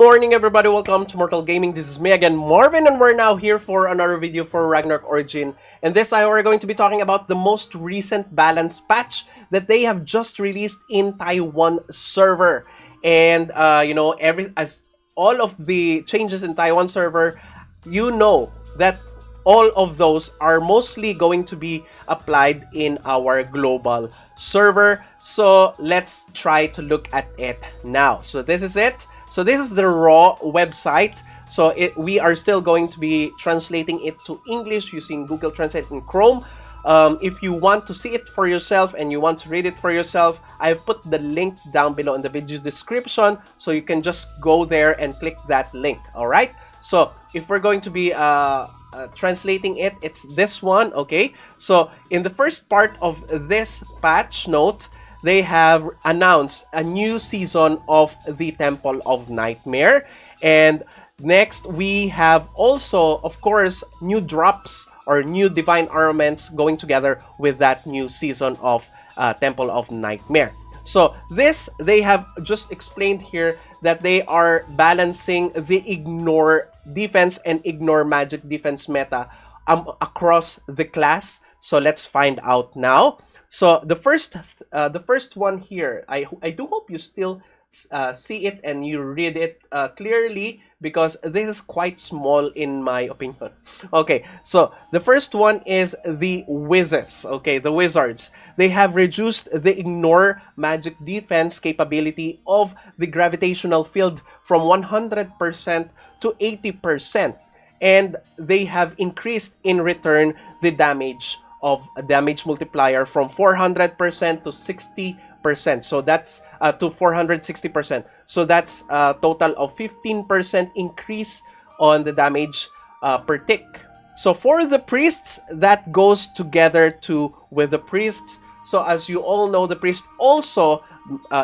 morning, everybody. Welcome to Mortal Gaming. This is me again, Marvin, and we're now here for another video for Ragnarok Origin. And this time, we're going to be talking about the most recent balance patch that they have just released in Taiwan server. And as all of the changes in Taiwan server, you know that all of those are mostly going to be applied in our global server. So let's try to look at it now. So this is it. So this is the raw website. So we are still going to be translating it to English using Google Translate and Chrome. If you want to see it for yourself and you want to read it for yourself, I've put the link down below in the video description, so you can just go there and click that link. All right. So if we're going to be translating it, it's this one. Okay. So in the first part of this patch note, they have announced a new season of the Temple of Nightmare. And next, we have also, of course, new drops or new divine armaments going together with that new season of Temple of Nightmare. So this, they have just explained here that they are balancing the ignore defense and ignore magic defense meta across the class. So let's find out now. So the first one here, I do hope you still see it and you read it clearly, because this is quite small in my opinion. Okay, so the first one is the Wizards. Okay, the Wizards. They have reduced the ignore magic defense capability of the gravitational field from 100% to 80%. And they have increased in return the damage of a damage multiplier from 400% to 60%. So that's to 460%. So that's a total of 15% increase on the damage per tick. So for the priests, that goes together with the priests. So as you all know, the priests also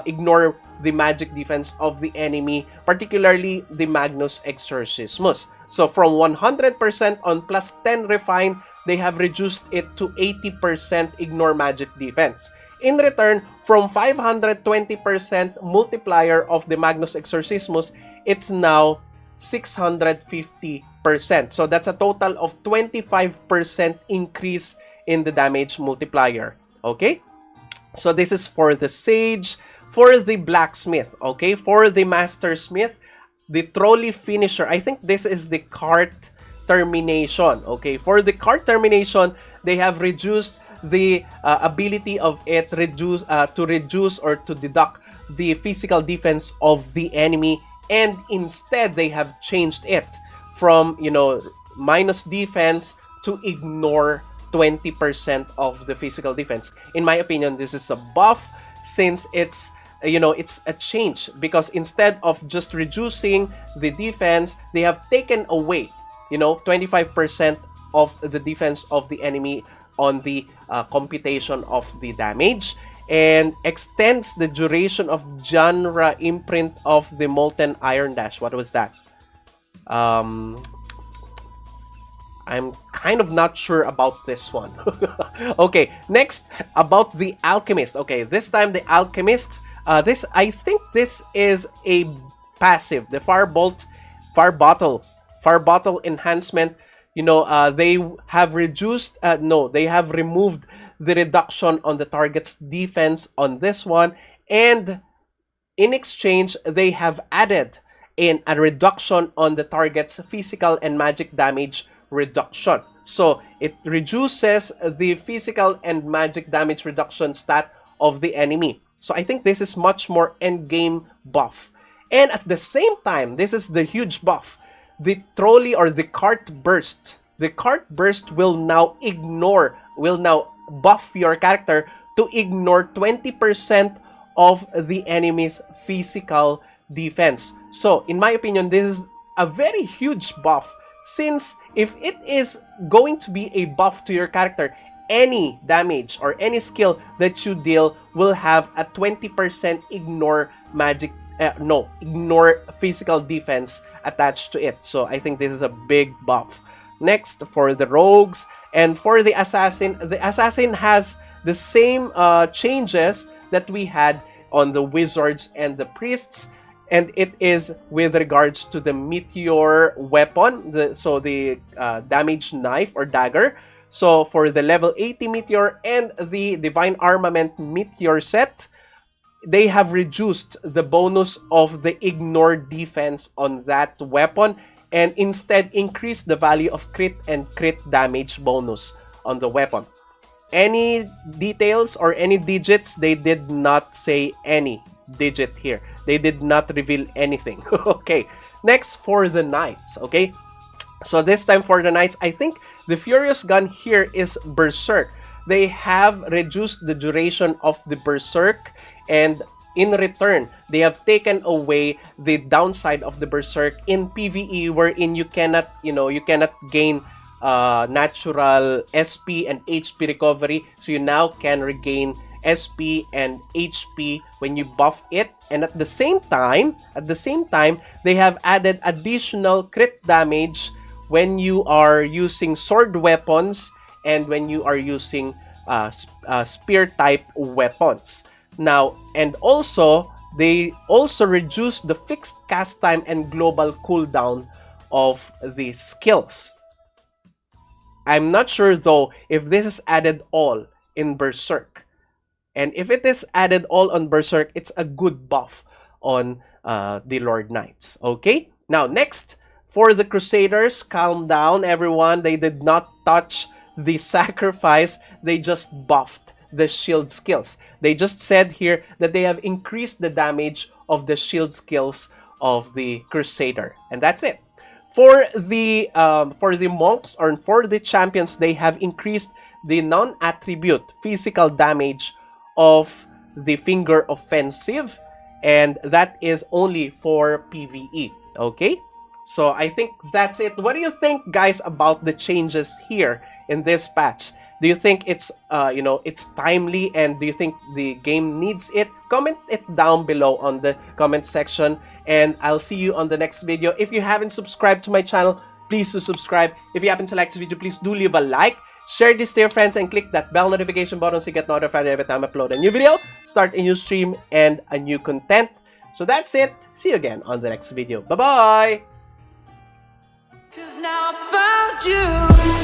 ignore the magic defense of the enemy, particularly the Magnus Exorcismus. So from 100% on plus 10 refine, they have reduced it to 80% ignore magic defense. In return, from 520% multiplier of the Magnus Exorcismus, it's now 650%. So that's a total of 25% increase in the damage multiplier. Okay? So this is for the Sage, for the Blacksmith, okay? For the Master Smith, the Trolley Finisher. I think this is the cart termination. Okay, for the card termination, they have reduced the ability of it to reduce or to deduct the physical defense of the enemy, and instead they have changed it from minus defense to ignore 20% of the physical defense. In my opinion, this is a buff, since it's it's a change, because instead of just reducing the defense, they have taken away 25% of the defense of the enemy on the computation of the damage, and extends the duration of genre imprint of the Molten Iron Dash. What was that? I'm kind of not sure about this one. Okay, next, about the Alchemist. Okay, this time the Alchemist, I think this is a passive, the Fire Bottle enhancement. They have reduced they have removed the reduction on the target's defense on this one, and in exchange they have added in a reduction on the target's physical and magic damage reduction. So it reduces the physical and magic damage reduction stat of the enemy. So I think this is much more endgame buff. And at the same time, this is the huge buff. The trolley or the cart burst. The cart burst will now buff your character to ignore 20% of the enemy's physical defense. So in my opinion, this is a very huge buff, since if it is going to be a buff to your character, any damage or any skill that you deal will have a 20% ignore physical defense attached to it. So I think this is a big buff. Next, for the rogues and for the assassin has the same changes that we had on the wizards and the priests. and it is with regards to the Meteor weapon, the damage knife or dagger. So for the level 80 Meteor and the Divine Armament Meteor set, they have reduced the bonus of the ignore defense on that weapon and instead increased the value of crit and crit damage bonus on the weapon. Any details or any digits, they did not say any digit here. They did not reveal anything. Okay, next for the knights. Okay, so this time for the knights, I think the Furious Gun here is Berserk. They have reduced the duration of the Berserk, and in return, they have taken away the downside of the Berserk in PvE, wherein you cannot gain natural SP and HP recovery. So you now can regain SP and HP when you buff it, and at the same time, they have added additional crit damage when you are using sword weapons and when you are using spear type weapons. Now, and also they also reduce the fixed cast time and global cooldown of these skills. I'm not sure though if this is added all in Berserk. And if it is added all on Berserk, it's a good buff on the Lord Knights. Okay? Now, next, for the Crusaders, calm down, everyone. They did not touch the sacrifice. They just buffed the shield skills. They just said here that they have increased the damage of the shield skills of the Crusader. And that's it. For the monks or for the champions, they have increased the non-attribute physical damage of the finger offensive, and that is only for PvE. Okay, so I think that's it. What do you think, guys, about the changes here in this patch? Do you think it's it's timely, and do you think the game needs it? Comment it down below on the comment section, and I'll see you on the next video. If you haven't subscribed to my channel, please do subscribe. If you happen to like this video, please do leave a like. Share this to your friends and click that bell notification button so you get notified every time I upload a new video, start a new stream, and a new content. So that's it. See you again on the next video. Bye-bye! 'Cause now I found you.